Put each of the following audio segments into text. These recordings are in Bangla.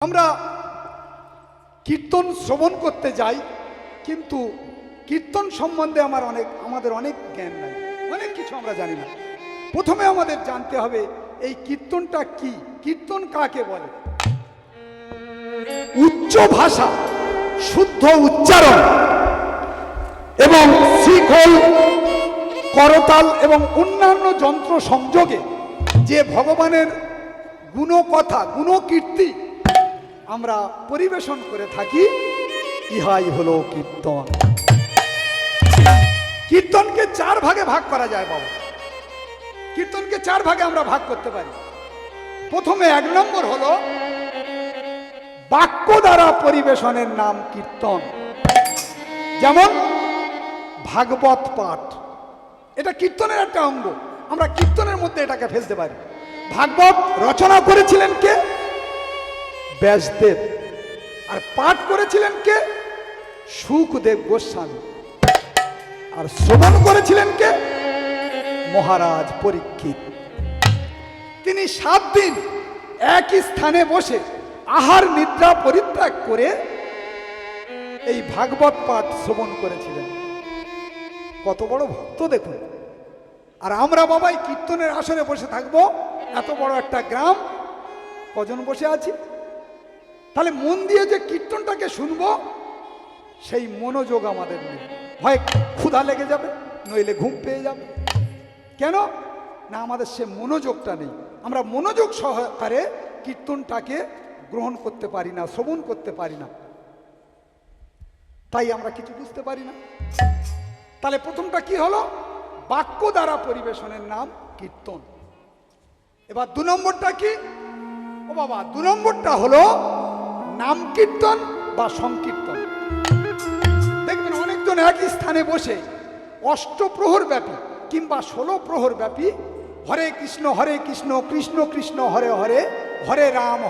আমরা কীর্তন শ্রবণ করতে যাই, কিন্তু কীর্তন সম্বন্ধে আমাদের অনেক জ্ঞান নাই, অনেক কিছু আমরা জানি না। প্রথমে আমাদের জানতে হবে এই কীর্তনটা কি, কীর্তন কাকে বলে। উচ্চ ভাষা, শুদ্ধ উচ্চারণ এবং শিখল, করতাল এবং অন্যান্য যন্ত্র সংযোগে যে ভগবানের গুণকথা, গুণকীর্তি আমরা পরিবেশন করে থাকি, ইহাই হলো কীর্তন। কীর্তনকে চার ভাগে ভাগ করা যায় বাবা। কীর্তনকে চার ভাগে আমরা ভাগ করতে পারি। প্রথমে 1 নম্বর হলো বাক্য দ্বারা পরিবেশনের নাম কীর্তন। যেমন ভাগবত পাঠ, এটা কীর্তনের একটা অঙ্গ, আমরা কীর্তনের মধ্যে এটাকে ফেলতে পারি। ভাগবত রচনা করেছিলেন কে? ব্যাসদেব। আর পাঠ করেছিলেন কে? শুকদেব গোস্বামী। আর শ্রবণ করেছিলেন কে? মহারাজ পরীক্ষিত। তিনি 7 দিন একই স্থানে বসে আহার নিদ্রা পরিত্যাগ করে এই ভাগবত পাঠ শ্রবণ করেছিলেন। কত বড় ভক্ত দেখুন। আর আমরা বাবাই কীর্তনের আসরে বসে থাকবো, এত বড় একটা গ্রাম, কজন বসে আছি? তাহলে মন দিয়ে যে কীর্তনটাকে শুনবো, সেই মনোযোগ আমাদের নেই। হয় ক্ষুধা লেগে যাবে, নইলে ঘুম পেয়ে যাবে। কেন না? আমাদের সে মনোযোগটা নেই। আমরা মনোযোগ সহকারে কীর্তনটাকে গ্রহণ করতে পারি না, শ্রবণ করতে পারি না, তাই আমরা কিছু বুঝতে পারি না। তাহলে প্রথমটা কি হলো? বাক্য দ্বারা পরিবেশনের নাম কীর্তন। এবার 2 নম্বরটা কি? ও বাবা, 2 নম্বরটা হলো নাম কীর্তন বা সংকীর্তন। দেখবেন অনেকজন একই স্থানে বসে অষ্টপ্রহর ব্যাপী কিংবা 16 প্রহর ব্যাপী হরে কৃষ্ণ কৃষ্ণ কৃষ্ণ হরে হরে, হরে রাম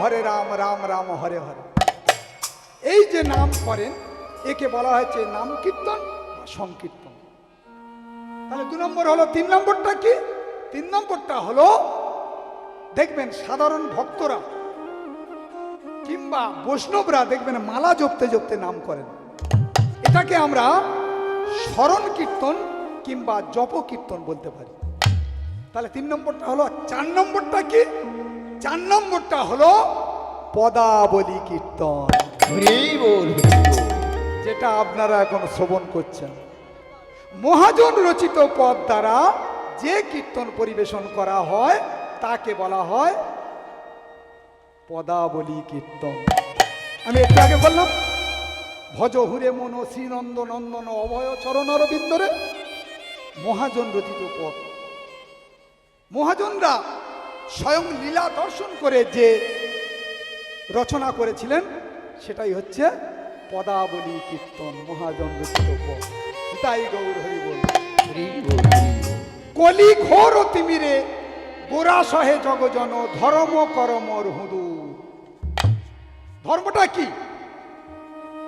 রাম রাম হরে হরে, এই যে নাম করেন, একে বলা হয়েছে নাম কীর্তন বা সংকীর্তন। তাহলে 2 নম্বর হলো। 3 নম্বরটা কি? 3 নম্বরটা হলো দেখবেন সাধারণ ভক্তরা কিংবা বৈষ্ণবরা দেখবেন মালা জপতে জপতে নাম করেন, এটাকে আমরা স্মরণ কীর্তন কিংবা জপ কীর্তন বলতে পারি। তাহলে 3 নম্বরটা হলো। 4 নম্বরটা কি? 4 নম্বরটা হলো পদাবলী কীর্তন, যেটা আপনারা এখন শ্রবণ করছেন। মহাজন রচিত পদ দ্বারা যে কীর্তন পরিবেশন করা হয় তাকে বলা হয় পদাবলী কীর্তন। আমি একটু আগে বললাম, ভজ হুরে মন শ্রীনন্দ নন্দন অভয় চরণ অরবিন্দরে, মহাজন রচিত পদ। মহাজনরা স্বয়ং লীলা দর্শন করে যে রচনা করেছিলেন, সেটাই হচ্ছে পদাবলী কীর্তন, মহাজন রচিত পদ। তাই গৌর হরি বল। কলি ঘোর তিমিরে গোরা সহে জগজন ধর্ম করমর হুদু। ধর্মটা কি?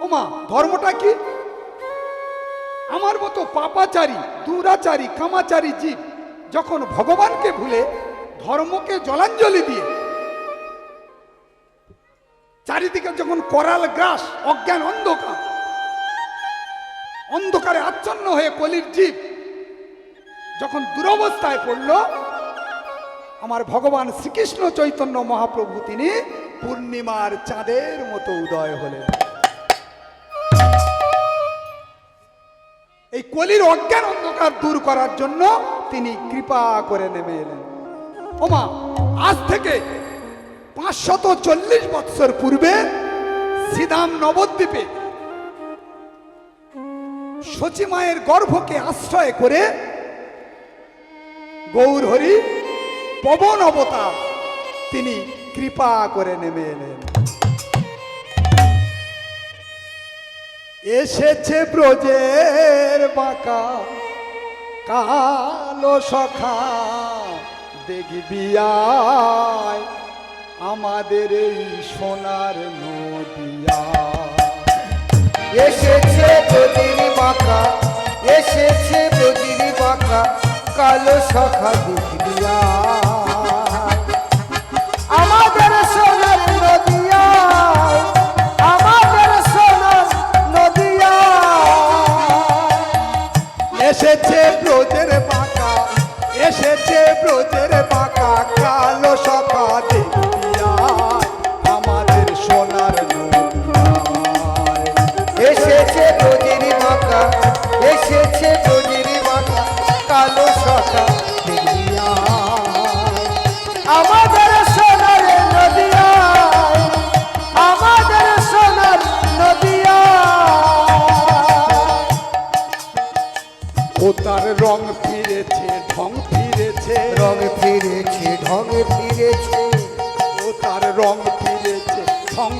ওমা, ধর্মটা কি? আমার মতো পাপাচারী, দুরাচারী, কামাচারী জীব যখন ভগবানকে ভুলে ধর্মকে জলাঞ্জলি দিয়ে চারিদিকে যখন করাল গ্রাস, অজ্ঞান অন্ধকারে আচ্ছন্ন হয়ে কলির জীব যখন দুরবস্থায় পড়ল, আমার ভগবান শ্রীকৃষ্ণ চৈতন্য মহাপ্রভু তিনি পূর্ণিমার চাঁদের মতো উদয় হলেন। এই কলির অজ্ঞান অন্ধকার দূর করার জন্য তিনি কৃপা করে নেমে এলেন। ওমা, আজ থেকে 540 বৎসর পূর্বে শ্রীধাম নবদ্বীপে সচী মায়ের গর্ভকে আশ্রয় করে গৌর হরি পবন অবতার তিনি কৃপা করে নেমে এলেন। এসেছে ব্রজের বাঁকা কালো সখা, দেখবি আয় আমাদের এই সোনার নদিয়া। এসেছে ব্রজের বাঁকা, এসেছে ব্রজের বাঁকা কালো সখা, দেখবি আয় আমাদের সোনার নদিয়া।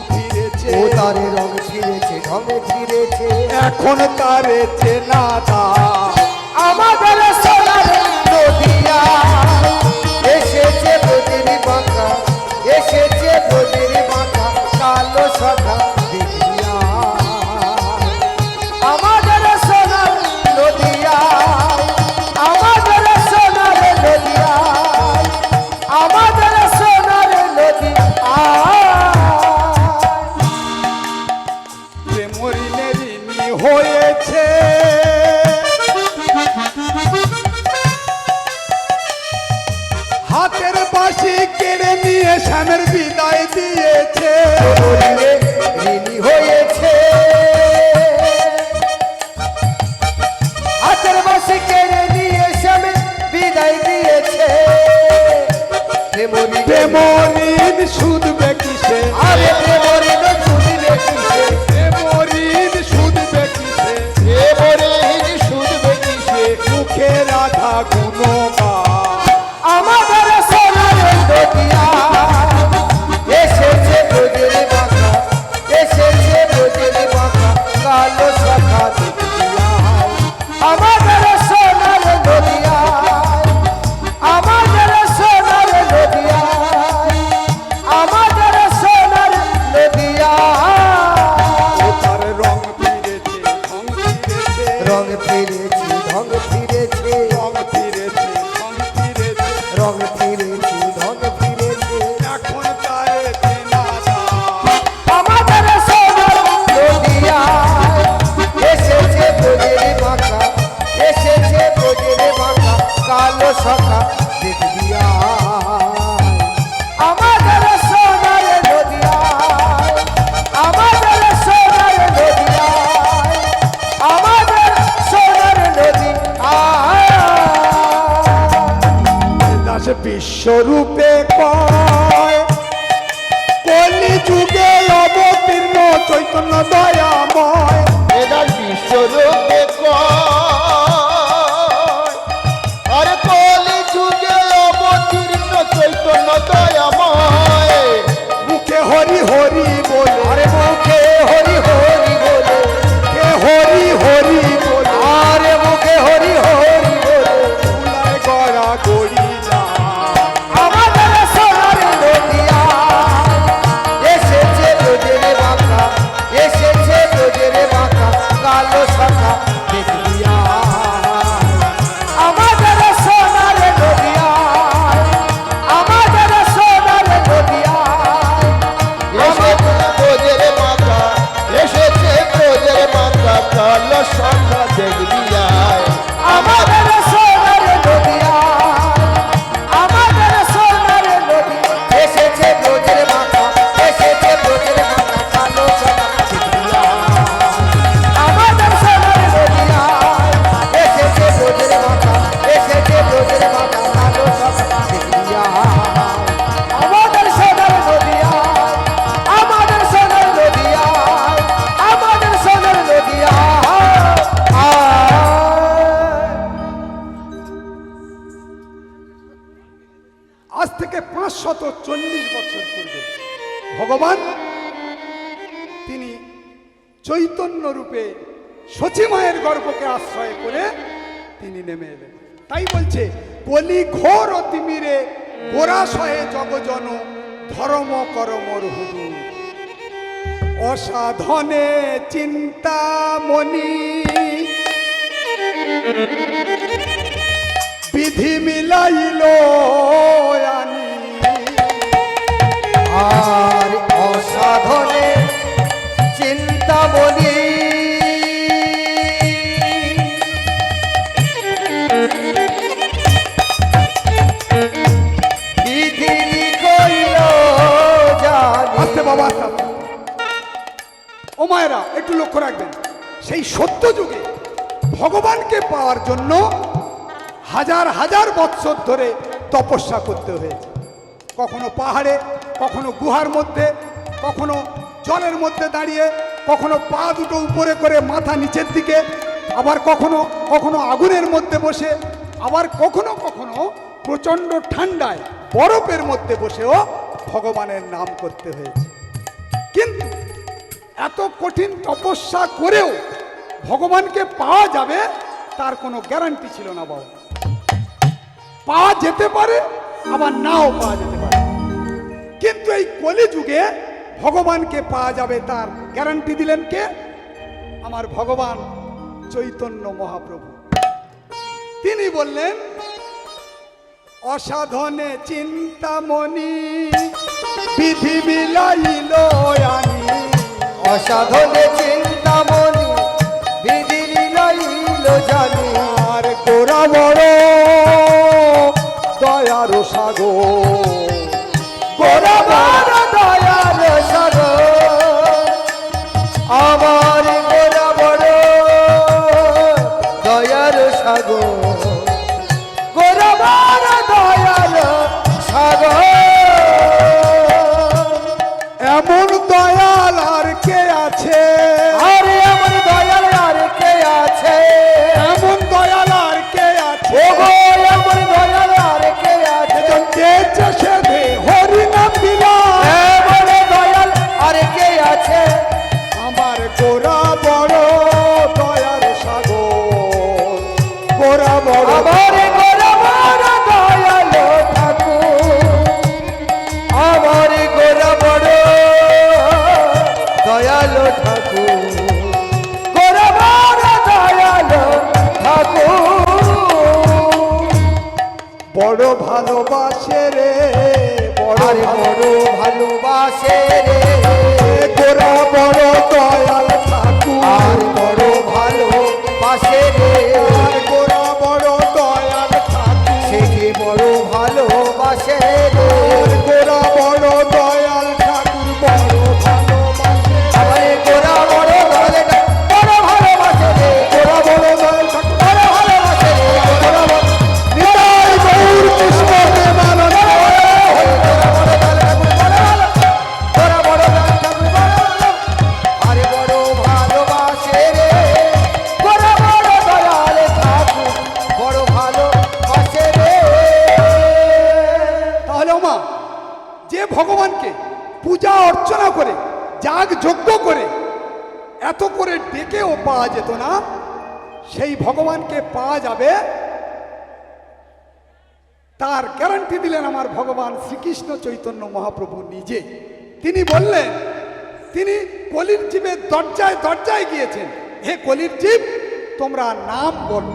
ফিরেছে, ও তারে রং ফিরেছে, ঢং ফিরেছে। এখন তারে চেনা যায়। আমাদের সোনার নদিয়া এসেছে ব্রজের বাঁকা, এসেছে ব্রজের বাঁকা কালো সখা দেখিয়া। আমাদের সোনার নদিয়া, আমাদের সোনার নদিয়া, আমাদের সোনার নদিয়া। প্রেমরিনে ঋণী হয়েছে, হাতের বাঁশি কেড়ে নিয়ে শ্যামের বিদায় দিয়েছে। প্রেমরিনে ঋণী হয়েছে, হাতের বাঁশি কেড়ে নিয়ে শ্যামের বিদায় দিয়েছে। প্রেমরিনে প্রেমরিন শুধবে কিসে, আরে প্রেমরিনে শুধবে কিসে, প্রেমরিন শুধবে কিসে, প্রেমরিনে শুধবে কিসে। মুখে রাধা গুণগান। আমাদের সোনার নদিয়া এসেছে ব্রজের বাঁকা, এসেছে ব্রজের বাঁকা কালো সখা দেখিয়া। আমাদের সোনার নদিয়া, আমাদের সোনার নদিয়া, আমাদের সোনার নদিয়া। ও তার রং ফিরেছে, ঢং ফিরেছে, রং ফিরেছি, ঢং ফিরেছে, রং ফিরেছে, ঢং ফিরেছে, রং ফিরেছি, ঢং ফিরেছে। এখন তারে চেনা যায়। আমাদের সোনার নদিয়া এসেছে ব্রজের বাঁকা, এসেছে ব্রজের বাঁকা কালো সখা দেখিয়া। আমাদের সোনার নদিয়া, আমাদের সোনার নদিয়া, আমাদের সোনার নদিয়া। দাস বিশ্বরূপে কয়, কলি যুগে অবতীর্ণ চৈতন্য দয়াময়। এদার বিশ্বরূপে কয়, আরে কলি যুগে অবতীর্ণ চৈতন্য দয়াময়। মুখে হরি হরি বলে, আরে মুখে হরি হরি বলে, মুখে হরি হরি বলে, আরে মুখে হরি হরি বলে। ফুলায় গড়া গড়ি যায়। আমাদের সোনার নদিয়া এসেছে ব্রজের বাঁকা, এসেছে ব্রজের বাঁকা কালো সখা দেখিয়া। আমাদের সোনার নদিয়া, আমাদের সোনার নদিয়া। এসেছে ব্রজের মাতা, এসেছে ব্রজের মাতা কালো সখা দেখবি আয়। আমাদের সোনার নদিয়া, আমাদের সোনার নদিয়া। এসেছে ব্রজের বাঁকা, এসেছে ব্রজের বাঁকা কালো সখা দেখিয়া। আমাদের সোনার নদিয়া এসেছে ব্রজের বাঁকা, এসেছে ব্রজের বাঁকা কালো সখা দেখিয়া। আমাদের সোনার নদিয়া, আমাদের সোনার নদিয়া, আমাদের সোনার নদিয়া। আজ থেকে 540 বছর পূর্বে ভগবান তিনি চৈতন্য রূপে সচী মায়ের গর্ভকে আশ্রয় করে তিনি নেমে এলেন। তাই বলছে, কলি ঘোর অতিমিরে গোরাশয়ে জগজন ধর্ম করমর হুদু। অসাধনে চিন্তামণি বিধি মিলাইল আনি। আর অসাধনে চিন্তা বলি বিধি কইল জানি। আস্তে বাবা, আস্তে আস্তে। ও মায়েরা একটু লক্ষ্য রাখবেন, সেই সত্য যুগে ভগবানকে পাওয়ার জন্য হাজার হাজার বৎসর ধরে তপস্যা করতে হয়েছে। কখনো পাহাড়ে, কখনো গুহার মধ্যে, কখনো জলের মধ্যে দাঁড়িয়ে, কখনো পা দুটো উপরে করে মাথা নিচের দিকে, আবার কখনো কখনো আগুনের মধ্যে বসে, আবার কখনো কখনো প্রচণ্ড ঠান্ডায় বরফের মধ্যে বসেও ভগবানের নাম করতে হয়েছে। কিন্তু এত কঠিন তপস্যা করেও ভগবানকে পাওয়া যাবে তার কোনো গ্যারান্টি ছিল না বাবা। পাওয়া যেতে পারে, আবার নাও পাওয়া যেতে পারে, কিন্তু এই কলিযুগে ভগবানকে পাওয়া যাবে তার গ্যারান্টি দিলেন কে? আমার ভগবান চৈতন্য মহাপ্রভু। তিনি বললেন, অসাধনে চিন্তামণি বিধি বিলাইল আনি। অসাধনে চিন্তামণি বিধি লীলাইল জানি। আর গোরা বড় দয়ার সাগর, গোরা বড় দয়ার সাগর, আমার গোরা বড় দয়ার সাগর, গোরা বড় দয়ার সাগর। এমন দয়াল আর কে আছে? আরে এমন দয়াল আর কে আছে? এমন দয়াল আর কে আছে? ওগো এমন দয়াল আর কে আছে? চেয়েছে সে দে হরি নাম দিলা। এমন দয়াল আর কে আছে? আমার গোরা বড় দয়ার সাগর, গোরা বড়। আমার গোরা বড় দয়াল ঠাকুর, আমার গোরা বড় দয়াল ঠাকুর, গোরা বড় দয়াল ঠাকুর। বড় ভালোবাসে রে, বড় আর বড় ভালোবাসে রে, গোরা বড় দয়াল ঠাকুর। আর বড় ভালোবাসে রে, আর গোরা বড় দয়াল ঠাকুর। সে যে বড় ভালোবাসে রে। আর গোরা বড় দয়াল ঠাকুর, বড় ভালোবাসে। আরে গোরা বড় দয়াল বড় ভালোবাসে রে, গোরা বড় দয়াল ঠাকুর, বড় ভালোবাসে রে, গোরা বড়। নিতাই গৌর কৃষ্ণ প্রেমানন্দ। গোরা বড় দয়াল ঠাকুর বড়, আরে বড় ভালোবাসে রে, গোরা বড় দয়াল ঠাকুর বড় ভালোবাসে রে। তাহলে ওমা, যে ভগবানকে পূজা অর্চনা করে, যাগ যজ্ঞ করে, এত করে ডেকেও পাওয়া যেত না, সেই ভগবানকে পাওয়া যাবে তার গ্যারান্টি দিলেন আমার ভগবান শ্রীকৃষ্ণ চৈতন্য মহাপ্রভু নিজে। তিনি বললেন, তিনি কলির জীবের দরজায় দরজায় গিয়েছেন, হে কলির জীব, তোমরা নাম বলো,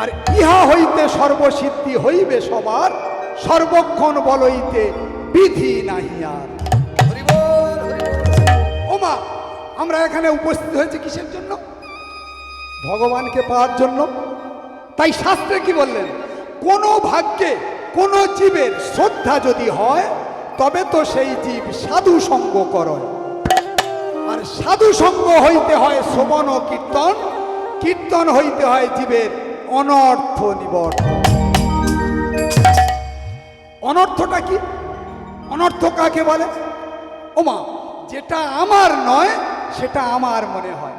আর ইহা হইতে সর্বসিদ্ধি হইবে সবার, সর্বক্ষণ বলইতে বিধি নাহি আর। ওমা, আমরা এখানে উপস্থিত হয়েছি কিসের জন্য? ভগবানকে পাওয়ার জন্য। তাই শাস্ত্রে কি বললেন? কোন ভাগ্যে কোন জীবের শ্রদ্ধা যদি হয়, তবে তো সেই জীব সাধু সঙ্গ করে, আর সাধু সঙ্গ হইতে হয় শ্রবণ ও কীর্তন, কীর্তন হইতে হয় জীবের অনর্থ নিবর্তন। অনর্থটা কি? অনর্থ কাকে বলে? ওমা, যেটা আমার নয় সেটা আমার মনে হয়।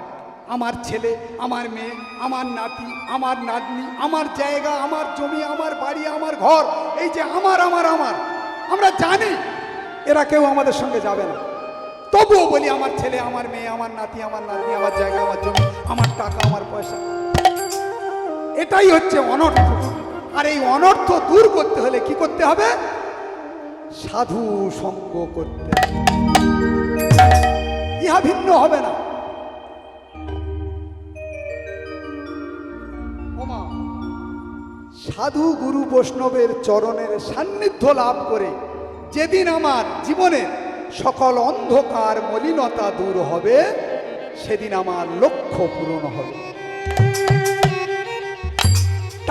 আমার ছেলে, আমার মেয়ে, আমার নাতি, আমার নাতনি, আমার জায়গা, আমার জমি, আমার বাড়ি, আমার ঘর, এই যে আমার আমার আমার, আমরা জানি এরা কেউ আমাদের সঙ্গে যাবে না, তবুও বলি আমার ছেলে, আমার মেয়ে, আমার নাতি, আমার নাতনি, আমার জায়গা, আমার জমি, আমার টাকা, আমার পয়সা। এটাই হচ্ছে অনর্থ। আর এই অনর্থ দূর করতে হলে কি করতে হবে? সাধু সঙ্গ করতে হবে। ইহা ভিন্ন হবে না। ওমা, সাধু গুরু বৈষ্ণবের চরণের সান্নিধ্য লাভ করে যেদিন আমার জীবনের সকল অন্ধকার মলিনতা দূর হবে, সেদিন আমার লক্ষ্য পূরণ হবে।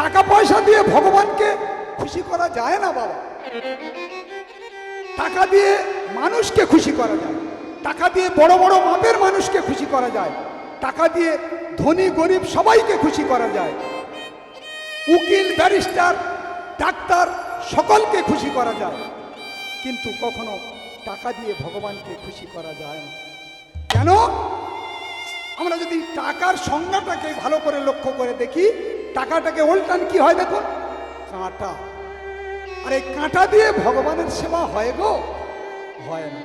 টাকা পয়সা দিয়ে ভগবানকে খুশি করা যায় না বাবা। টাকা দিয়ে মানুষকে খুশি করা যায়, টাকা দিয়ে বড় বড় মাপের মানুষকে খুশি করা যায়, টাকা দিয়ে ধনী গরিব সবাইকে খুশি করা যায়, উকিল ব্যারিস্টার ডাক্তার সকলকে খুশি করা যায়, কিন্তু কখনো টাকা দিয়ে ভগবানকে খুশি করা যায় না। কেন? আমরা যদি টাকার সংজ্ঞাটাকে ভালো করে লক্ষ্য করে দেখি, টাকাটাকে উল্টান কি হয় দেখুন, কাঁটা। আর এই কাঁটা দিয়ে ভগবানের সেবা হয় গো? হয় না।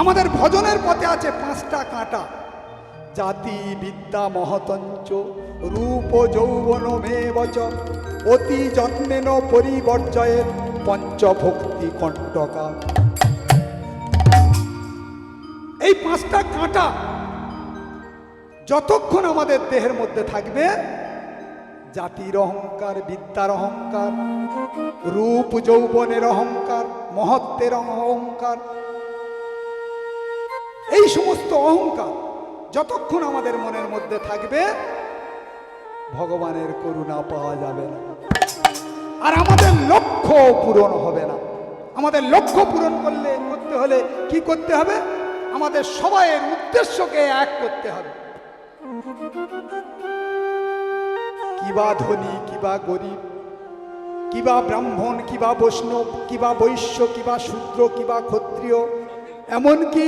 আমাদের ভজনের পথে আছে 5টা কাঁটা। জাতি বিদ্যা মহতঞ্চ রূপ যৌবন মেবচ অতি যত্নেন পরিবর্জয়ের পঞ্চভক্তি কণ্টকা। এই 5টা কাঁটা যতক্ষণ আমাদের দেহের মধ্যে থাকবে, জাতির অহংকার, বিদ্যার অহংকার, রূপ যৌবনের অহংকার, মহত্বের অহংকার, এই সমস্ত অহংকার যতক্ষণ আমাদের মনের মধ্যে থাকবে, ভগবানের করুণা পাওয়া যাবে না, আর আমাদের লক্ষ্য পূরণ হবে না। আমাদের লক্ষ্য পূরণ করতে হলে কি করতে হবে? আমাদের সবাইয়ের উদ্দেশ্যকে এক করতে হবে। কিবা ধনী, কিবা গরিব, কিবা ব্রাহ্মণ, কিবা বৈষ্ণব, কিবা বৈশ্য, কিবা শূদ্র, কিবা ক্ষত্রিয়, এমনকি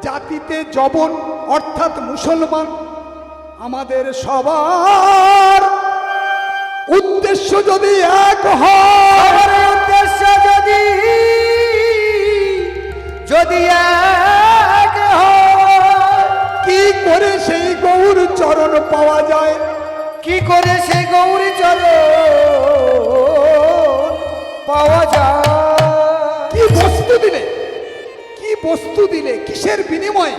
জাতিতে যবন অর্থাৎ মুসলমান, আমাদের সবার উদ্দেশ্য যদি এক হয়, আমার উদ্দেশ্য যদি এক হয়, কি করে সেই গৌর চরণ পাওয়া যায়? কি করে সেই গৌরী চরণ পাওয়া যায়? কি বস্তু দিলে, কি বস্তু দিলে, কিসের বিনিময়ে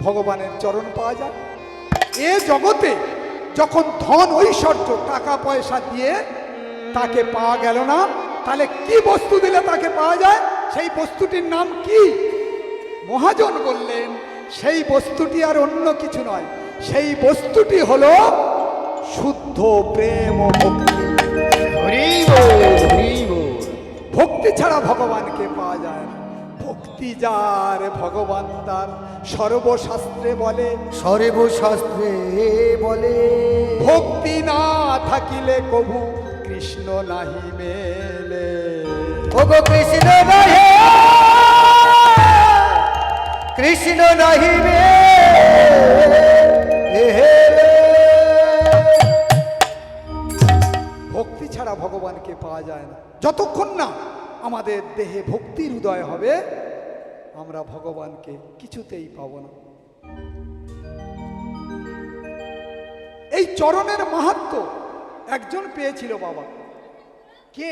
ভগবানের চরণ পাওয়া যায়? এ জগতে যখন ধন ঐশ্বর্য টাকা পয়সা দিয়ে তাকে পাওয়া গেল না, তাহলে কি বস্তু দিলে তাকে পাওয়া যায়? সেই বস্তুটির নাম কি? মহাজন বললেন সেই বস্তুটি আর অন্য কিছু নয়, সেই বস্তুটি হলো শুদ্ধ প্রেম ও ভক্তি। ভক্তি ছাড়া ভগবানকে পাওয়া যায় না। ভক্তি যার ভগবান তার, সর্বশাস্ত্রে বলে, সর্বশাস্ত্রে বলে, ভক্তি না থাকিলে কভু কৃষ্ণ নাহি মেলে। ওগো কৃষ্ণ নাহি, কৃষ্ণ নাহি ভক্তি ছাড়া ভগবানকে পাওয়া যায় না। যতক্ষণ না আমাদের দেহে ভক্তির উদয় হবে, আমরা ভগবানকে কিছুতেই পাব না। এই চরণের মাহাত্ম্য একজন পেয়েছিল বাবা। কে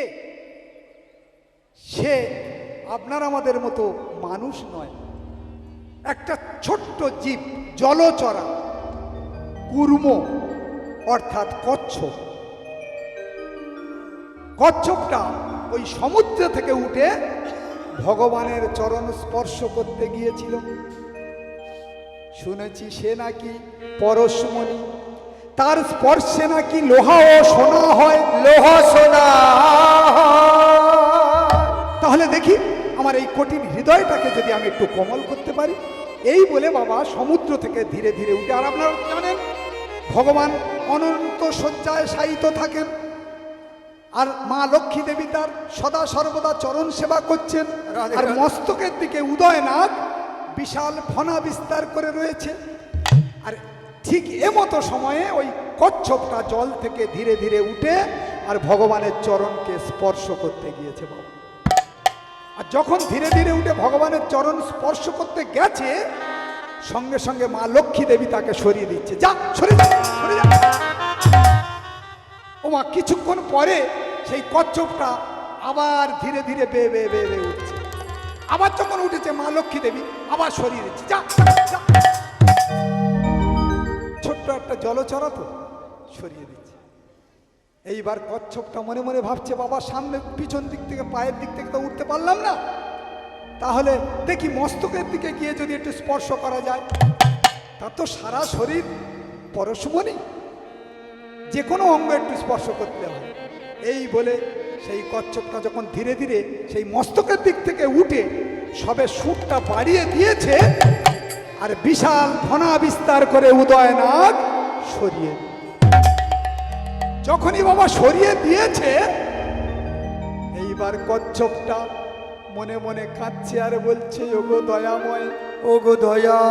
সে? আপনার আমাদের মতো মানুষ নয়, একটা ছোট্ট জীব, জলচরা, কুর্ম অর্থাৎ কচ্ছপ। কচ্ছপটা ওই সমুদ্র থেকে উঠে ভগবানের চরণ স্পর্শ করতে গিয়েছিল। শুনেছি সে নাকি পরশমণি, তার স্পর্শে নাকি লোহা ও সোনা হয়। লোহা সোনা। তাহলে দেখি আমার এই কঠিন হৃদয়টাকে যদি আমি একটু কোমল করতে পারি। এই বলে বাবা সমুদ্র থেকে ধীরে ধীরে উঠে, আর আপনারা জানেন ভগবান অনন্ত শয্যায় শায়িত থাকেন, আর মা লক্ষ্মী দেবী তার সদা সর্বদা চরণ সেবা করছেন, আর মস্তকের দিকে উদয়নাথ বিশাল ফনা বিস্তার করে রয়েছে। আর ঠিক এমতো সময়ে ওই কচ্ছপটা জল থেকে ধীরে ধীরে উঠে আর ভগবানের চরণকে স্পর্শ করতে গিয়েছে বাবা। আর যখন ধীরে ধীরে উঠে ভগবানের চরণ স্পর্শ করতে গেছে, সঙ্গে সঙ্গে মা লক্ষ্মী দেবী তাকে সরিয়ে দিচ্ছে, যা সরে যা, সরে যা। ও মা, কিছুক্ষণ পরে সেই কচ্ছপটা আবার ধীরে ধীরে বেয়ে বেয়ে বেয়ে বেয়ে উঠছে। আবার যখন উঠেছে মা লক্ষ্মী দেবী আবার সরিয়ে দিচ্ছে, যা যা। ছোট্ট একটা জলচরা তো, সরিয়ে দিচ্ছে। এইবার কচ্ছপটা মনে মনে ভাবছে, বাবা সামনে পিছন দিক থেকে পায়ের দিক থেকে তো উঠতে পারলাম না, তাহলে দেখি মস্তকের দিকে গিয়ে যদি একটু স্পর্শ করা যায়। তার তো সারা শরীর পরশমণি, যে কোনো অঙ্গ একটু স্পর্শ করতে হয়। এই বলে সেই কচ্ছপটা যখন ধীরে ধীরে সেই মস্তকের দিক থেকে উঠে সবে সুরটা বাড়িয়ে দিয়েছে, আর বিশাল ফনা বিস্তার করে উদয়নাথ সরিয়ে, যখনই বাবা সরিয়ে দিয়েছে, এইবার কচ্ছপটা মনে মনে কাঁদছে আর বলছে, ওগো দয়াময়, ওগো দয়াময়,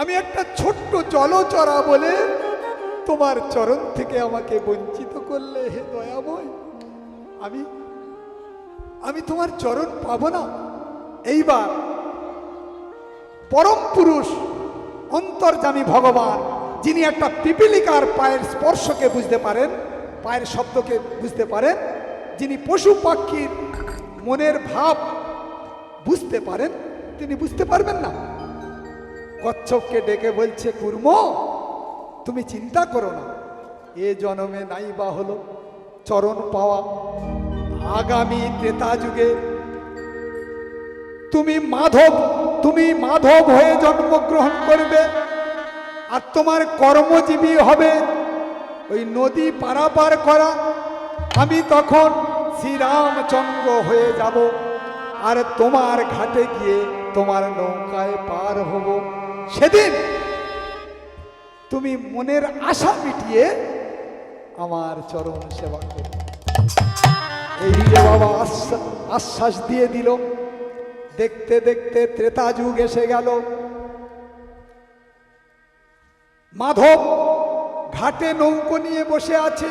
আমি একটা ছোট্ট জলচরা বলে তোমার চরণ থেকে আমাকে বঞ্চিত করলে। হে দয়াময়, আমি তোমার চরণ পাবো না? এইবার পরম পুরুষ অন্তর্যামী ভগবান, যিনি একটা পিপিলিকার পায়ের স্পর্শকে বুঝতে পারেন, পায়ের শব্দকে বুঝতে পারেন, যিনি পশু পাখির মনের ভাব বুঝতে পারেন, তিনি বুঝতে পারবেন না? কচ্ছপকে ডেকে বলছে, কুর্ম তুমি চিন্তা করো না, এ জন্মে নাই বা হলো চরণ পাওয়া, আগামী ত্রেতা যুগে তুমি মাধব হয়ে জন্মগ্রহণ করবে, আর তোমার কর্মজীবী হবে ওই নদী পারাপার করা। আমি তখন শ্রীরামচন্দ্র হয়ে যাব, আর তোমার ঘাটে গিয়ে তোমার নৌকায় পার হব। সেদিন তুমি মনের আশা মিটিয়ে আমার চরণ সেবা করবে। এই যে বাবা আশ্বাস দিয়ে দিল। দেখতে দেখতে ত্রেতা যুগ এসে গেল। মাধব ঘাটে নৌকো নিয়ে বসে আছে,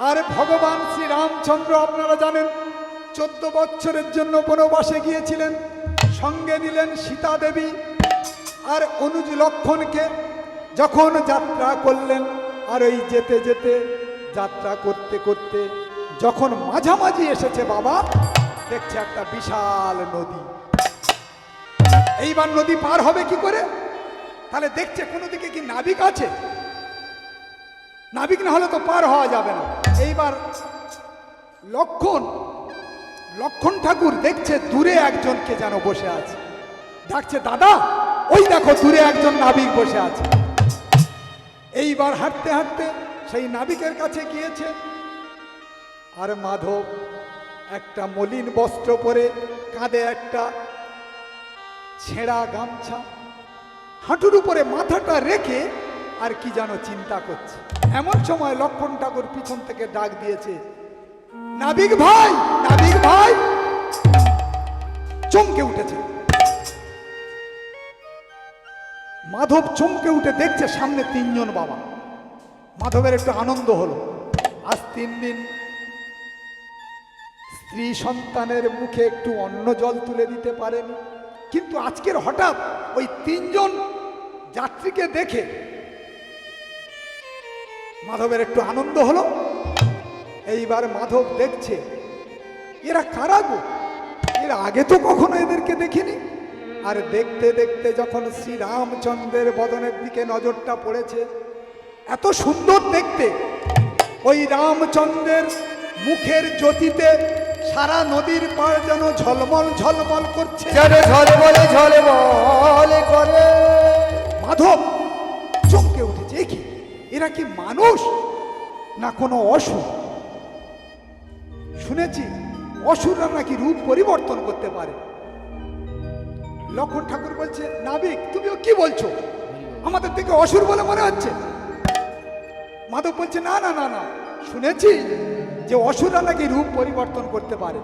আর ভগবান শ্রীরামচন্দ্র আপনারা জানেন 14 বছরের জন্য বনবাসে গিয়েছিলেন। সঙ্গে নিলেন সীতা দেবী আর অনুজ লক্ষণকে। যখন যাত্রা করলেন, আর ওই যেতে যেতে যাত্রা করতে করতে যখন মাঝামাঝি এসেছে বাবা, দেখছে একটা বিশাল নদী। এইবার নদী পার হবে কি করে? তাহলে দেখছে কোনো দিকে কি নাবিক আছে? নাবিক না হলে তো পার হওয়া যাবে না। এইবার লক্ষণ ঠাকুর দেখছে দূরে একজনকে যেন বসে আছে, ডাকছে, দাদা ওই দেখো দূরে একজন নাবিক বসে আছে। এইবার হাঁটতে হাঁটতে সেই নাবিকের কাছে গিয়েছে, আর মাধব একটা মলিন বস্ত্র পরে, কাঁধে একটা ছেঁড়া গামছা, হাঁটুর উপরে মাথাটা রেখে আর কি যেন চিন্তা করছে। এমন সময় লক্ষণ ঠাকুর পিছন থেকে ডাক দিয়েছে, নাবিক ভাই, নাবিক ভাই। চমকে উঠেছে মাধব, চমকে উঠে দেখছে সামনে 3 জন বাবা। মাধবের একটু আনন্দ হলো, আজ 3 দিন স্ত্রী সন্তানের মুখে একটু অন্ন জল তুলে দিতে পারেনি, কিন্তু আজকের হঠাৎ ওই 3 জন যাত্রীকে দেখে মাধবের একটু আনন্দ হলো। এইবার মাধব দেখছে এরা কারা গো, এর আগে তো কখনো এদেরকে দেখিনি। আর দেখতে দেখতে যখন শ্রীরামচন্দ্রের বদনের দিকে নজরটা পড়েছে, এত সুন্দর দেখতে, ওই রামচন্দ্রের মুখের জ্যোতিতে সারা নদীর পাড় যেন ঝলমল ঝলমল করছে, যেন ঝলমলে ঝলমলে করে। মাধব চমকে উঠেছে, এ কি, এরা কি মানুষ না কোনো অসুর? শুনেছি অসুররা নাকি রূপ পরিবর্তন করতে পারে। লক্ষণ ঠাকুর বলছে, নাবিক তুমিও কি বলছো? আমাদের থেকে অসুর বলে মনে হচ্ছে। মাধব বলছে, না না না না, শুনেছি যে অসুররা নাকি রূপ পরিবর্তন করতে পারে।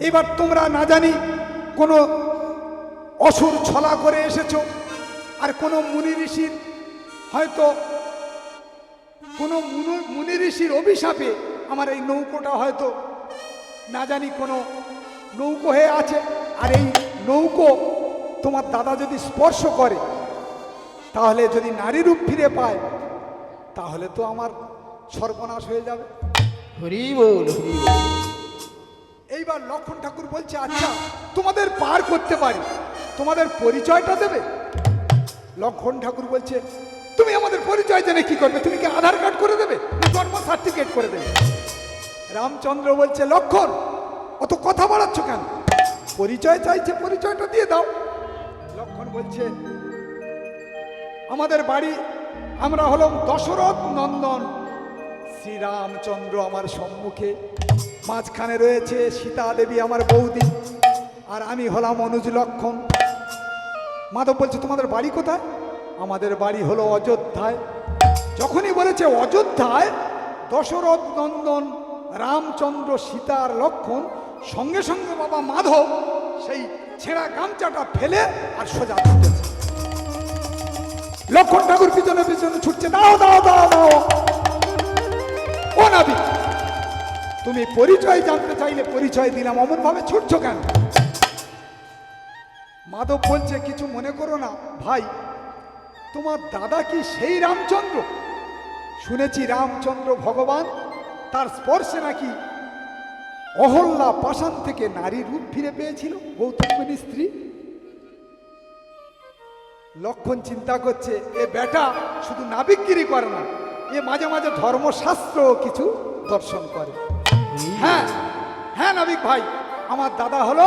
এবার তোমরা না জানি কোনো অসুর ছলা করে এসেছো, আর কোনো মুনি ঋষির হয়তো কোনো মুনি ঋষির অভিশাপে আমার এই নৌকোটা হয়তো না জানি কোনো নৌকো হয়ে আছে। আর এই নৌকো তোমার দাদা যদি স্পর্শ করে, তাহলে যদি নারী রূপ ফিরে পায়, তাহলে তো আমার সর্বনাশ হয়ে যাবে। হরি বল, হরি বল। এইবার লক্ষণ ঠাকুর বলছে, আচ্ছা তোমাদের পার করতে পারি, তোমাদের পরিচয়টা দেবে? লক্ষণ ঠাকুর বলছে, তুমি আমাদের পরিচয় জেনে কি করবে? তুমি কি আধার কার্ড করে দেবে, জন্ম সার্টিফিকেট করে দেবে? রামচন্দ্র বলছে, লক্ষণ অত কথা বাড়াচ্ছ কেন? পরিচয় চাইছে, পরিচয়টা দিয়ে দাও। লক্ষণ বলছে, আমাদের বাড়ি, আমরা হলাম দশরথ নন্দন, শ্রীরামচন্দ্র আমার সম্মুখে, মাঝখানে রয়েছে সীতা দেবী আমার বৌদি, আর আমি হলাম অনুজ লক্ষণ। মাধব বলছে, তোমাদের বাড়ি কোথায়? আমাদের বাড়ি হলো অযোধ্যায়। যখনই বলেছে অযোধ্যায়, দশরথ নন্দন রামচন্দ্র সীতার লক্ষণ, সঙ্গে সঙ্গে বাবা মাধব সেই ছেঁড়া গামছাটা ফেলে আর সোজা ছুটেছে। লক্ষণ ঠাকুর পিছনে পিছনে ছুটছে, দাও দাও দাও দাও। ও নাবিক, তুমি পরিচয় জানতে চাইলে পরিচয় দিলাম, অমন ভাবে ছুটছো কেন? মাধব বলছে, কিছু মনে করো না ভাই, তোমার দাদা কি সেই রামচন্দ্র? শুনেছি রামচন্দ্র ভগবান, তার স্পর্শে নাকি অহল্যা পাষাণ থেকে নারী রূপ ফিরে পেয়েছিল, গৌতমের স্ত্রী। লক্ষণ চিন্তা করছে, এ বেটা শুধু নাবিকগিরি করে না, এ মাঝে মাঝে ধর্মশাস্ত্র কিছু দর্শন করে। হ্যাঁ হ্যাঁ নাবিক ভাই, আমার দাদা হলো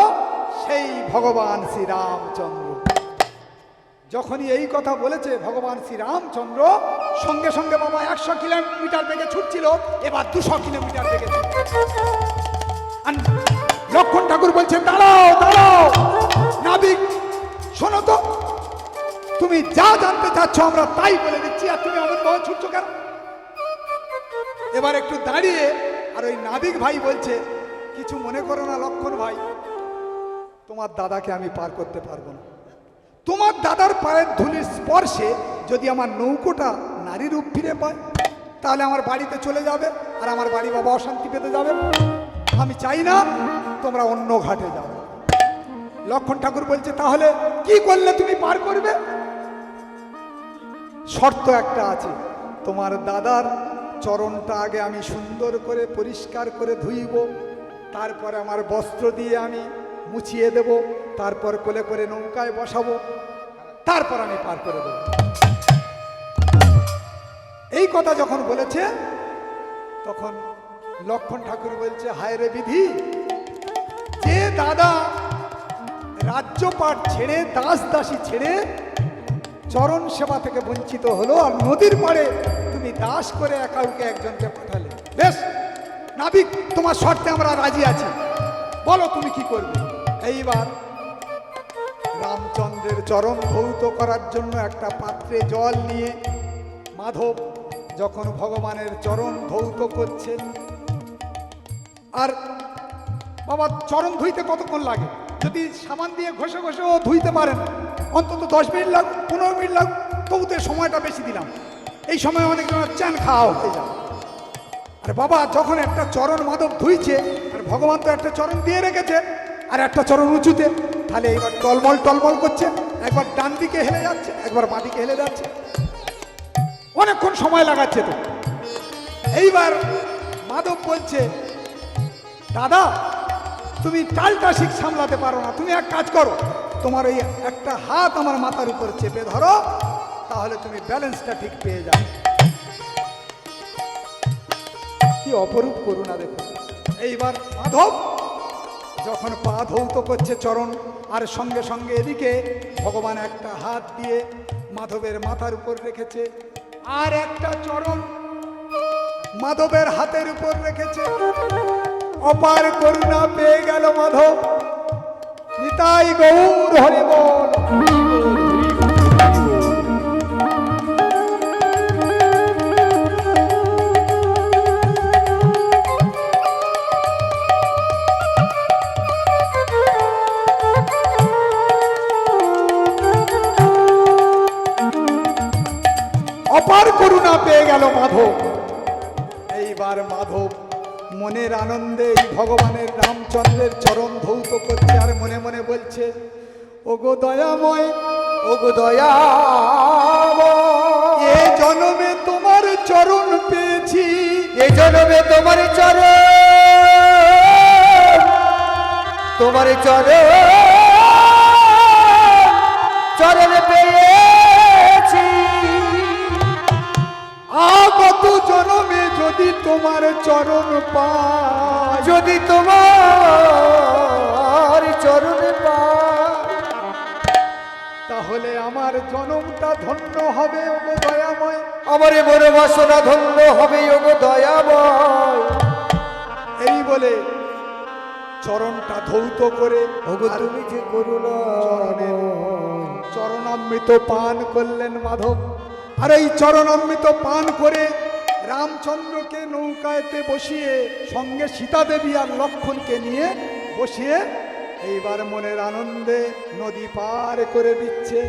সেই ভগবান শ্রীরামচন্দ্র। যখনই এই কথা বলেছে ভগবান শ্রীরামচন্দ্র, সঙ্গে সঙ্গে বাবা 100 কিলোমিটার বেগে ছুটছিল, এবার 200 কিলোমিটার বেগে ছুটছে। আর লক্ষণ ঠাকুর বলছে, দাঁড়াও দাঁড়াও নাবিক, শোনো তো, তুমি যা জানতে চাচ্ছ আমরা তাই বলে দিচ্ছি, আর তুমি আমার ভাবে ছুটছো কেন? এবার একটু দাঁড়িয়ে আর ওই নাবিক ভাই বলছে, কিছু মনে করো না লক্ষণ ভাই, তোমার দাদাকে আমি পার করতে পারবো না। তোমার দাদার পায়ের ধুলির স্পর্শে যদি আমার নৌকোটা নারী রূপ ফিরে পায়, তাহলে আমার বাড়িতে চলে যাবে, আর আমার বাড়ি বাবা অশান্তি পেতে যাবে। আমি চাই না, তোমরা অন্য ঘাটে যাও। লক্ষণ ঠাকুর বলছে, তাহলে কি করলে তুমি পার করবে? শর্ত একটা আছে, তোমার দাদার চরণটা আগে আমি সুন্দর করে পরিষ্কার করে ধুইব, তারপরে আমার বস্ত্র দিয়ে আমি মুছিয়ে দেব, তারপর কোলে করে নৌকায় বসাবো, তারপর আমি পার করে দেব। এই কথা যখন বলেছে তখন লক্ষণ ঠাকুর বলছে, হায় রে বিধি, যে দাদা রাজ্যপাট ছেড়ে, দাস দাসী ছেড়ে চরণ সেবা থেকে বঞ্চিত হলো, আর নদীর পাড়ে তুমি দাস করে কাউকে একজনকে পাঠালে। বেশ নাবিক, তোমার শর্তে আমরা রাজি আছি, বলো তুমি কি করবে? এইবার রামচন্দ্রের চরণ ধৌত করার জন্য একটা পাত্রে জল নিয়ে মাধব যখন ভগবানের চরণ ধৌত করছে, আর বাবা চরণ ধুইতে কতক্ষণ লাগে? যদি সাবান দিয়ে ঘষে ঘষেও ধুইতে পারেন, অন্তত 10 মিনিট লাগুক, 15 মিনিট লাগুক, তবুতে সময়টা বেশি দিলাম। এই সময় অনেকজনের চ্যান খাওয়া হয়ে যাবে। আর বাবা যখন একটা চরণ মাধব ধুইছে, আর ভগবান তো একটা চরণ দিয়ে রেখেছে আর একটা চরণ উঁচুতে, তাহলে এইবার টলমল টলমল করছে, একবার ডান দিকে হেলে যাচ্ছে, একবার বাঁ দিকে হেলে যাচ্ছে, অনেকক্ষণ সময় লাগাচ্ছে। তো এইবার মাধব বলছে, দাদা তুমি টালটা শিখ সামলাতে পারো না, তুমি এক কাজ করো, তোমার ওই একটা হাত আমার মাথার উপর চেপে ধরো, তাহলে তুমি ব্যালেন্সটা ঠিক পেয়ে যাবে। কি অপরূপ করুণা দেখো। এইবার মাধব যখন পা ধৌত করছে চরণ, আর সঙ্গে সঙ্গে এদিকে ভগবান একটা হাত দিয়ে মাধবের মাথার উপর রেখেছে, আর একটা চরণ মাধবের হাতের উপর রেখেছে। অপার করুণা পেয়ে গেল মাধব। নিতাই গৌর হরি বল। অপার করুণা পেয়ে গেল মাধব। এইবার মাধব মনের আনন্দে ভগবানের রামচন্দ্রের চরণ ধৌত করছে, আর মনে মনে বলছে, ওগো দয়াময়, ওগো দয়াময়, এ জন্মে তোমার চরণ পেয়েছি, এ জন্মে তোমার চরণ, তোমার চরণ, চরণ পেয়েছি। আগত জন্মে যদি তোমার চরণ পাই, যদি তোমার চরণ পাই, তাহলে আমার জনমটা ধন্য হবে ওগো দয়াময়। আমার মন বাসনা ধন্য হবে ওগো দয়াময়। এই বলে চরণটা ধৌত করে ওগো তুমি যে করুণা, চরণামৃত পান করলেন মাধব। আর এই চরণামৃত পান করে রামচন্দ্রকে নৌকায়তে বসিয়ে, সঙ্গে সীতা দেবী আর লক্ষণকে নিয়ে বসিয়ে, এইবার মনের আনন্দে নদী পার করে দিচ্ছে,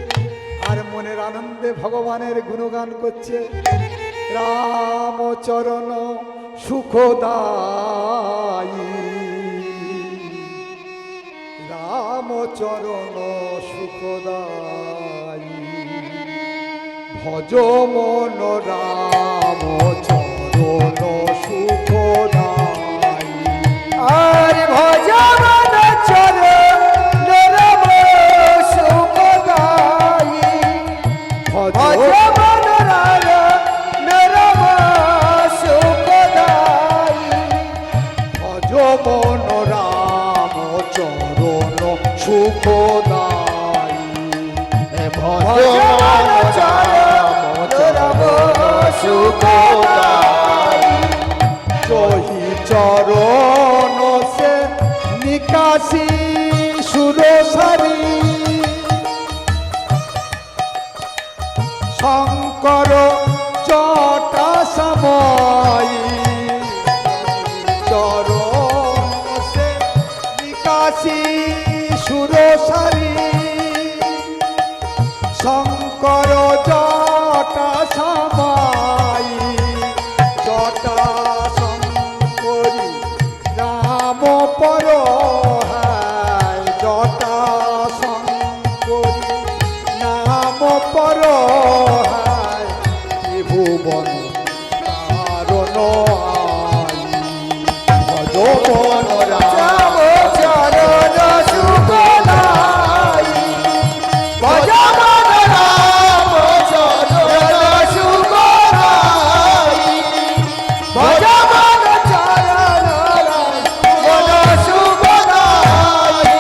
আর মনের আনন্দে ভগবানের গুণগান করছে। রামচরণ সুখদায়ী রামচরণ সুখদায়ী ভজ মন রামচরণ সুখদায়ী আর ভজমান চরণ রাম সুখদায়ী ভজ ভজমান রাম সুখদায়ী ভজ মন রামচরণ সুখদায়ী ভজমান চরণ রাম সুখদায়ী জহি চরণ সে নিকাশি সুরসারি শঙ্কর জটা সময় চরণ সে নিকাশি সুরসারি শঙ্কর জটা সময় জটা শঙ্করী রাম পর হায় জটা শঙ্করী নাম পর হায় ত্রিভুবন কারণ ভজ মন রাম চরণ সুখদায়ী ভজমান রাম চরণ সুখদায়ী ভজমান চরণ রাম সুখদায়ী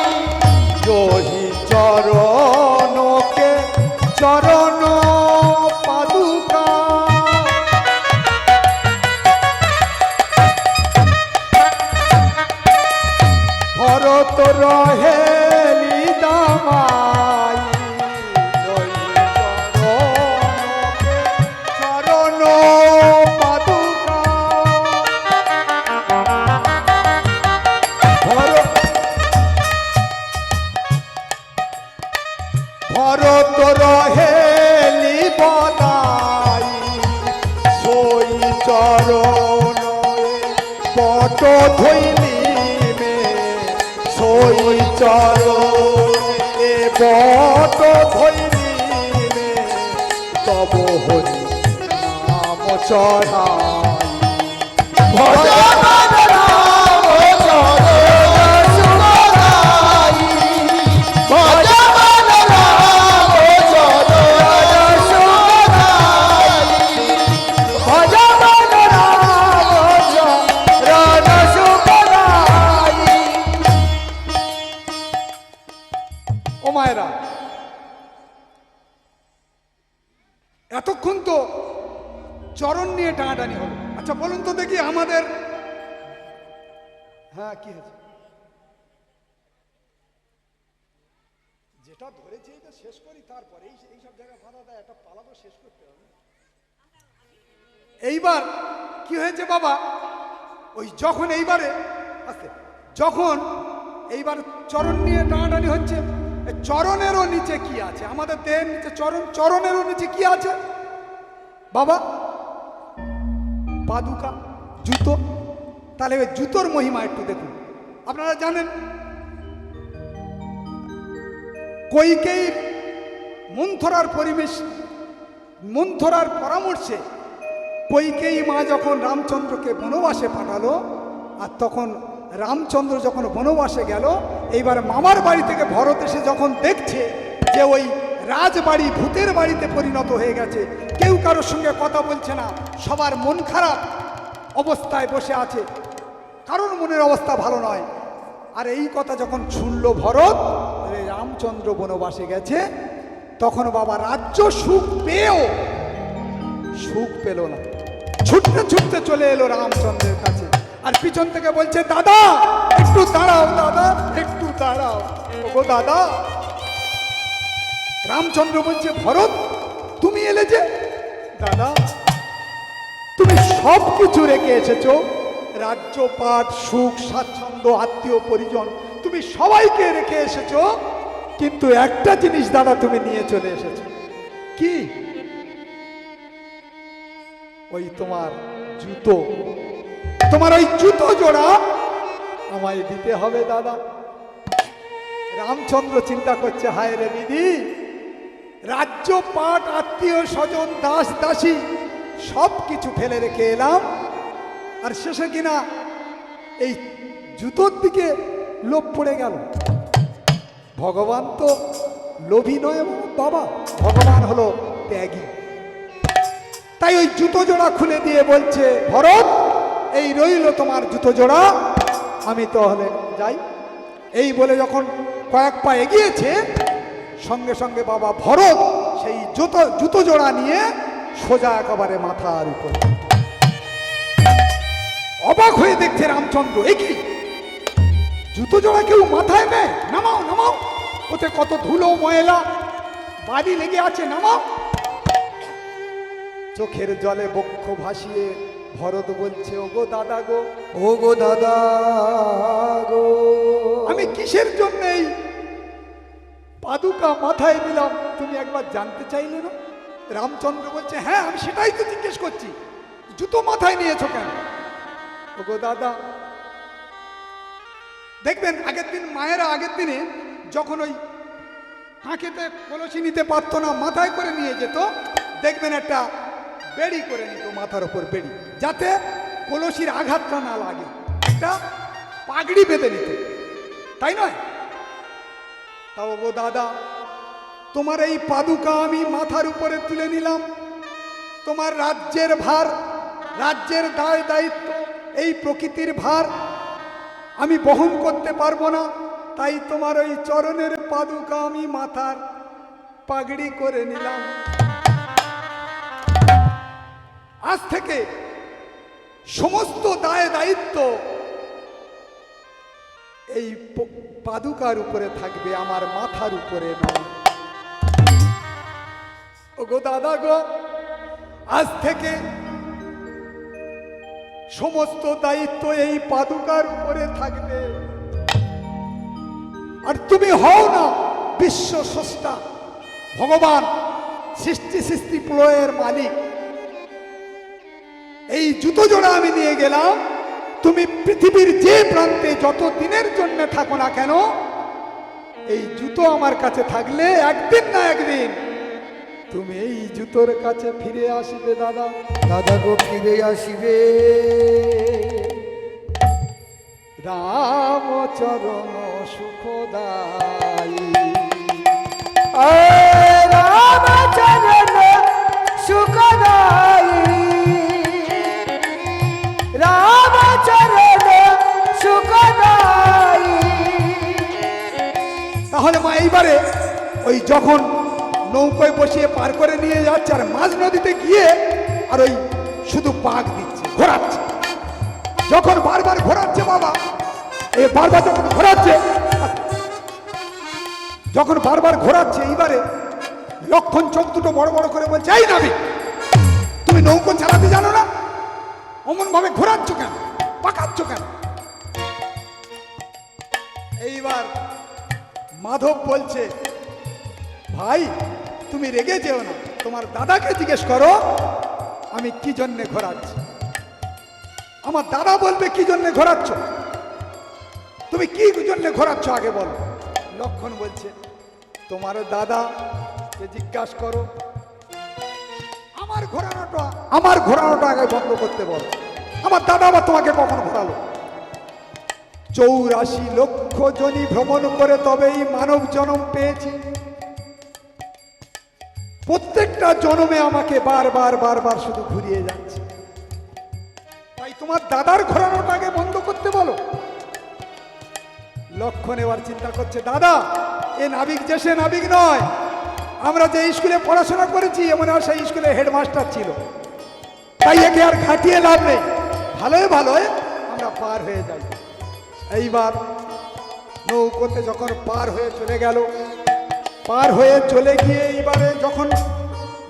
জহি চরণকে চরণ পাদুকা ভরত রহেলি দামাই জহি চরণকে চরণ পাদুকা ভরত রহেলি বদাই সই চরণ পট ধইলি মে সই চরণে পট ধইলি মে তব হরি নাম চড়াই ভজমান রাম চরণ সুখদায়ী ভজমান রাম চরণ সুখদায়ী ভজমান রাম চরণ সুখদায়ী ও মায়েরা, এতক্ষণ তো চরণ নিয়ে টানাটানি হলো। আচ্ছা বলুন তো দেখি আমাদের, হ্যাঁ কি হয়েছে, যেটা ধরেছি এটা শেষ করি, তারপরে এইসব জায়গায় বাধা দেয়, একটা পালা তো শেষ করতে হবে। এইবার কি হয়েছে বাবা, ওই যখন এইবারে আস্তে যখন এইবার চরণ নিয়ে টানাটানি হচ্ছে, এই চরণেরও নিচে কি আছে, আমাদের দেহের নিচে চরণ, চরণেরও নিচে কি আছে বাবা, পাদুকা, জুতো। তাহলে ওই জুতোর মহিমা একটু দেখুন। আপনারা জানেন কইকেই মন্থরার মন্থরার পরামর্শে কইকেয়ী মা যখন রামচন্দ্রকে বনবাসে পাঠালো, আর তখন রামচন্দ্র যখন বনবাসে গেল, এইবার মামার বাড়ি থেকে ভরত এসে যখন দেখছে যে ওই রাজবাড়ি ভূতের বাড়িতে পরিণত হয়ে গেছে, কেউ কারোর সঙ্গে কথা বলছে না, সবার মন খারাপ অবস্থায় বসে আছে, কারোর মনের অবস্থা ভালো নয়। আর এই কথা যখন শুনল ভরত, রামচন্দ্র বনবাসে গেছে, তখন বাবা রাজ্য সুখ পেয়েও সুখ পেল না, ছুটতে ছুটতে চলে এলো রামচন্দ্রের কাছে, আর পিছন থেকে বলছে, দাদা একটু দাঁড়াও, দাদা একটু দাঁড়াও, ও দাদা। রামচন্দ্র বলছে, ভরত তুমি এলে যে, দাদা তুমি সব কিছু রেখে এসেছো, রাজ্যপাট, সুখ স্বাচ্ছন্দ্য, আত্মীয় পরিজন, তুমি সবাইকে রেখে এসেছো, কিন্তু একটা জিনিস দাদা তুমি নিয়ে চলে এসেছো। কি? ওই তোমার জুতো। তোমার ওই জুতো জোড়া আমায় দিতে হবে দাদা। রামচন্দ্র চিন্তা করছে, হায় রে দিদি, রাজ্য পাট আত্মীয় স্বজন দাস দাসী সব কিছু ফেলে রেখে এলাম, আর শেষে কিনা এই জুতোর দিকে লোভ পড়ে গেল। ভগবান তো লোভী নয় বাবা, ভগবান হলো ত্যাগী। তাই ওই জুতো জোড়া খুলে দিয়ে বলছে, ভরত এই রইল তোমার জুতো জোড়া, আমি তাহলে যাই। এই বলে যখন কয়েক পা এগিয়েছে, সঙ্গে সঙ্গে বাবা ভরত সেই জুতো জোড়া নিয়ে সোজা একেবারে মাথার উপরে। অবাক হয়ে দেখছে রামচন্দ্র, এ কি জুতো জোড়া কেউ মাথায় নেয়? নামাও নামাও, ওতে কত ধুলো ময়লা বাড়ি লেগে আছে, নামাও। চোখের জলে বক্ষ ভাসিয়ে ভরত বলছে, ওগো দাদা গো, ওগো দাদা গো, আমি কিসের জন্য এই পাদুকা মাথায় দিলাম তুমি একবার জানতে চাইলে না? রামচন্দ্র বলছে, হ্যাঁ আমি সেটাই তো জিজ্ঞেস করছি, জুতো মাথায় নিয়েছো কেন? ওগো দাদা, দেখবেন আগের দিন মায়েরা আগের দিনে যখন ওই কাঁখেতে কলসি নিতে পারতো না, মাথায় করে নিয়ে যেত, দেখবেন একটা বেড়ি করে নিত মাথার ওপর, বেড়ি, যাতে কলসির আঘাতটা না লাগে, একটা পাগড়ি বেঁধে নিত, তাই নয়? তাও গো দাদা, তোমার এই পাদুকা আমি মাথার উপরে তুলে নিলাম, তোমার রাজ্যের ভার, রাজ্যের দায় দায়িত্ব, এই প্রকৃতির ভার আমি বহন করতে পারবো না, তাই তোমার ওই চরণের পাদুকা আমি মাথার পাগড়ি করে নিলাম। আজ থেকে সমস্ত দায় দায়িত্ব এই পাদুকার উপরে থাকবে, আমার মাথার উপরে নয়। ওগো দাদা গো, আজ থেকে সমস্ত দায়িত্ব এই পাদুকার উপরে থাকবে। আর তুমি হও না বিশ্ব স্রষ্টা, ভগবান সৃষ্টি প্রলয়ের মালিক। এই জুতো জোড়া আমি নিয়ে গেলাম, তুমি পৃথিবীর যে প্রান্তে যত দিনের জন্য থাকো না কেন, এই জুতো আমার কাছে থাকলে একদিন না একদিন তুমি এই জুতোর কাছে ফিরে আসবে দাদা। দাদা গো ফিরে আসিবে। রামচরণ সুখদায়ী, রামচরণ সুখদায়ী, রামচরণ সুখদায়ী। তাহলে মা এইবারে ওই যখন নৌকোয় বসিয়ে পার করে নিয়ে যাচ্ছে, আর মাঝ নদীতে গিয়ে আর ওই শুধু পাক দিচ্ছে, ঘোরাচ্ছে, যখন বারবার ঘোরাচ্ছে বাবা, এই বারবার যখন বারবার ঘোরাচ্ছে, এইবারে লক্ষণ চোখ দুটো বড় বড় করে বলছে, এই নাবিক, তুমি নৌকো চালাতে জানো না? অমন ভাবে ঘোরাচ্ছ কেন, পাকাচ্ছ কেন? এইবার মাধব বলছে, ভাই তুমি রেগে যেও না, তোমার দাদাকে জিজ্ঞেস করো আমি কি জন্যে ঘোরাচ্ছি। আমার দাদা বলবে কি জন্যে ঘোরাচ্ছ, তুমি কি জন্যে ঘোরাচ্ছ আগে বলো। লক্ষণ বলছে, তোমার দাদাকে জিজ্ঞাসা করো, আমার ঘোরানোটা আগে বন্ধ করতে বলো। আমার দাদা আবার তোমাকে কখন ঘোরালো? 84 লক্ষ জনি ভ্রমণ করে তবেই মানব জন্ম পেয়েছি, প্রত্যেকটা জন্মে আমাকে বারবার বারবার শুধু ঘুরিয়ে যাচ্ছে, তাই তোমার দাদার ঘোরানোটাকে বন্ধ করতে বলো। লক্ষণ এবার চিন্তা করছে, দাদা এ নাবিক যে সে নাবিক নয়, আমরা যে স্কুলে পড়াশোনা করেছি এমন আর সেই স্কুলে হেডমাস্টার ছিল, তাই একে আর খাটিয়ে লাভ নেই, ভালোই ভালোই আমরা পার হয়ে যাই। এইবার নৌকোতে যখন পার হয়ে চলে গেল, পার হয়ে চলে গিয়ে এইবারে যখন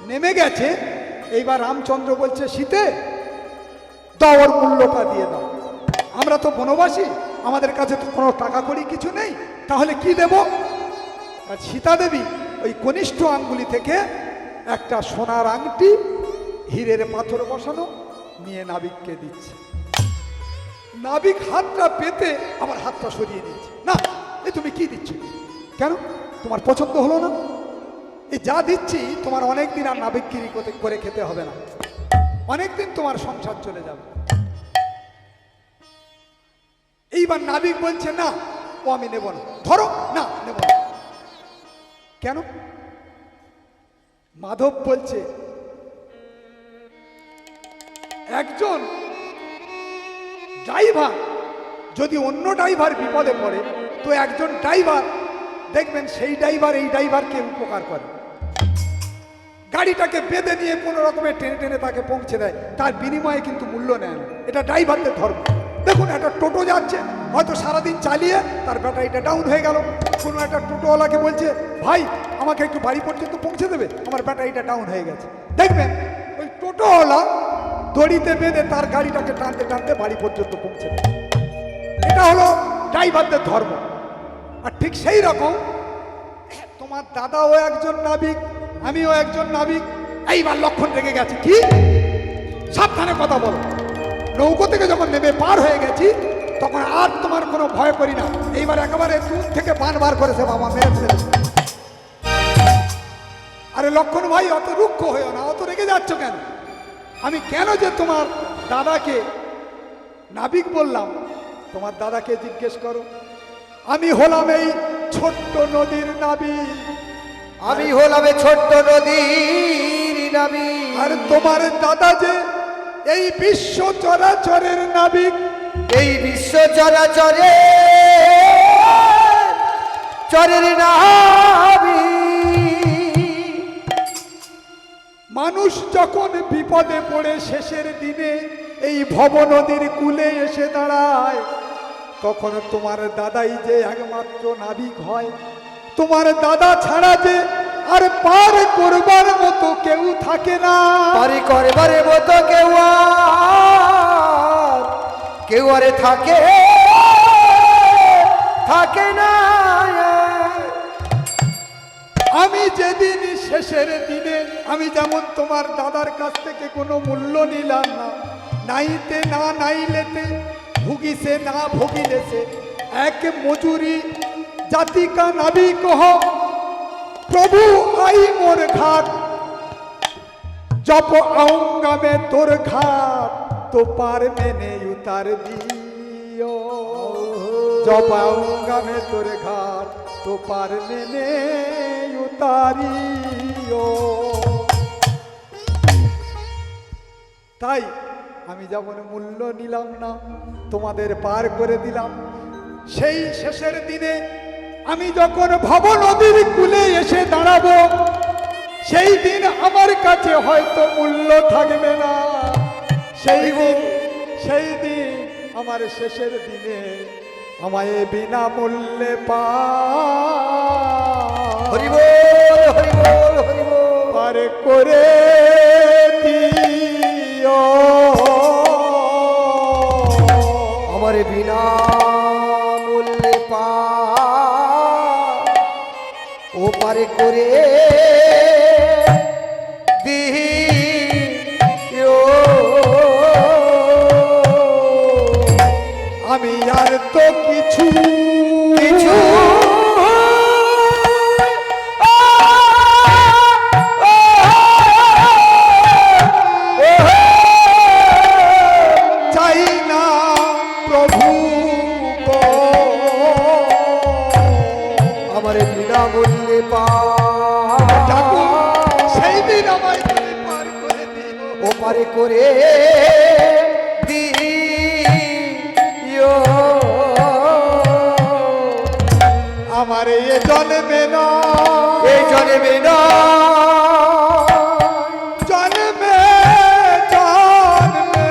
নেমে গেছে, এইবার রামচন্দ্র বলছে, সীতে দাও ওর মূল্যটা দিয়ে দাও, আমরা তো বনবাসী, আমাদের কাছে তো কোনো টাকা কড়ি কিছু নেই, তাহলে কি দেব? আর সীতা দেবী ওই কনিষ্ঠ আঙ্গুলি থেকে একটা সোনার আংটি, হীরের পাথর বসানো নিয়ে নাবিককে দিচ্ছে। নাবিক হাতটা পেতে আমার হাতটা সরিয়ে নিয়েছে। না, এ তুমি কি দিচ্ছ? কেন, তোমার পছন্দ হলো না? এই যা দিচ্ছি তোমার অনেক দিন আর নাবিকগিরি করে খেতে হবে না, অনেক দিন তোমার সংসার চলে যাবে। এইবার নাবিক বলছে না, ও আমি নেব না। ধরো, না নেব না। কেন? মাধব বলছে একজন ড্রাইভার যদি অন্য ড্রাইভার বিপদে পড়ে, তো একজন ড্রাইভার দেখবেন সেই ড্রাইভার এই ড্রাইভারকে উপকার করে, গাড়িটাকে বেঁধে নিয়ে কোনো রকমে টেনে টেনে তাকে পৌঁছে দেয়, তার বিনিময়ে কিন্তু মূল্য নেয় না। এটা ড্রাইভারদের ধর্ম। দেখুন, একটা টোটো যাচ্ছে, হয়তো সারাদিন চালিয়ে তার ব্যাটারিটা ডাউন হয়ে গেল, কোনো একটা টোটোওয়ালাকে বলছে ভাই আমাকে একটু বাড়ি পর্যন্ত পৌঁছে দেবে, আমার ব্যাটারিটা ডাউন হয়ে গেছে। দেখবেন ওই টোটোওয়ালা দড়িতে বেঁধে তার গাড়িটাকে টানতে টানতে বাড়ি পর্যন্ত পৌঁছে দেবে। এটা হলো ড্রাইভারদের ধর্ম। আর ঠিক সেই রকম তোমার দাদাও একজন নাবিক, আমিও একজন নাবিক। এইবার লক্ষণ রেগে গেছে, কি সাবধানে কথা বলো। নৌকো থেকে যখন নেমে পার হয়ে গেছি তখন আর তোমার কোনো ভয় করি না। এইবার একেবারে দূর থেকে বান বার করেছে, বাবা মেরে ফেলেছে। আরে লক্ষণ ভাই, অত রুক্ষ হয়েও না, অত রেগে যাচ্ছ কেন? আমি কেন যে তোমার দাদাকে নাবিক বললাম, তোমার দাদাকে জিজ্ঞেস করো। আমি হলাম এই ছোট্ট নদীর নাবিক। আমি হলাম এই ছোট্ট নদীর নাবিক। আর তোমার দাদা যে এই বিশ্ব চরাচরের নাবিক। এই বিশ্ব চরাচরে চরের নাবিক। মানুষ যখন বিপদে পড়ে শেষের দিনে এই ভব নদীর কূলে এসে দাঁড়ায়, তখন তোমার দাদাই যে একমাত্র নাবিক হয়। তোমার দাদা ছাড়া যে আর পার করবার মতো কেউ থাকে না। পারি করবার মতো কেউ আরে থাকে না। আমি যেদিন শেষের দিনে আমি যেমন তোমার দাদার কাছ থেকে কোনো মূল্য নিলাম না, নাইতে না নাইলেতে, ভুগিছে না ভুগিলেছে, এক মজুরি জাতিকা নাবিক হ। প্রভু আই মোর ঘাট, জপ আউঙ্গা মে তোর ঘাট, তো পার মেনে উতার দিও। জপ আউঙ্গা মে তোর ঘাট, তো পার মেনে উতারিও। তাই আমি যেমন মূল্য নিলাম না, তোমাদের পার করে দিলাম। সেই শেষের দিনে আমি যখন ভব নদীর কূলে এসে দাঁড়াবো, সেই দিন আমার কাছে হয়তো মূল্য থাকবে না। সেই দিন আমার শেষের দিনে আমায় বিনা মূল্যে পার করে দিও। আমার বিনা মূল্যে ও পারে করে দিও। আমি আর তো কিছু চাই না প্রভু গো। আমার বিনামূল্যে সেই দিন আমায় তুমি পার করে দিও। ও পারে করে দিও। আমার এ জন্মে না, এই জন্মে না, জন্মে জন্মে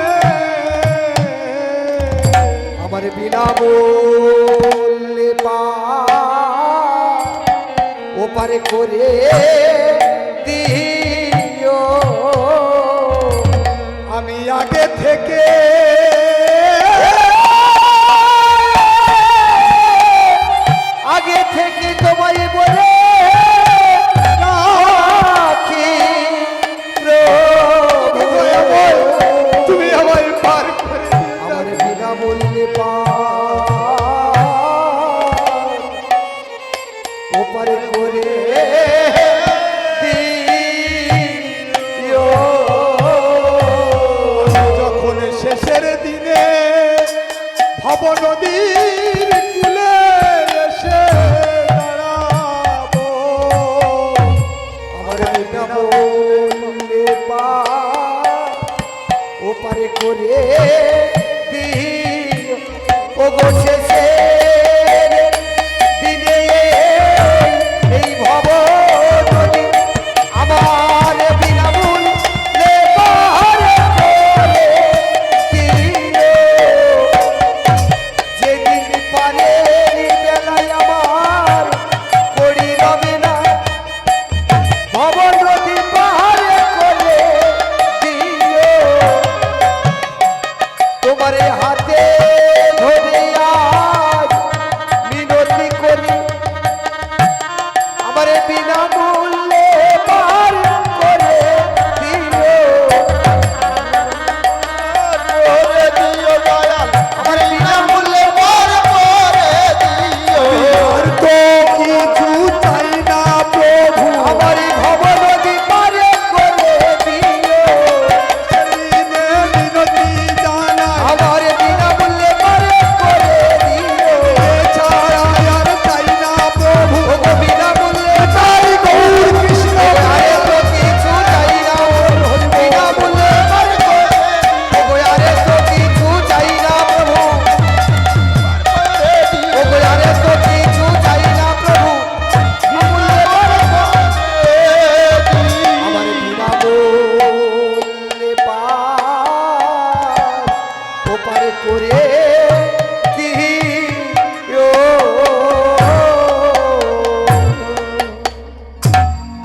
আমার বিনামূল্যে ও পারে করে দিও। আমি আগে থেকে তোমায় বলে রাখি তুমি আমায় পার করে দিও। আমার বিনামূল্যে পারে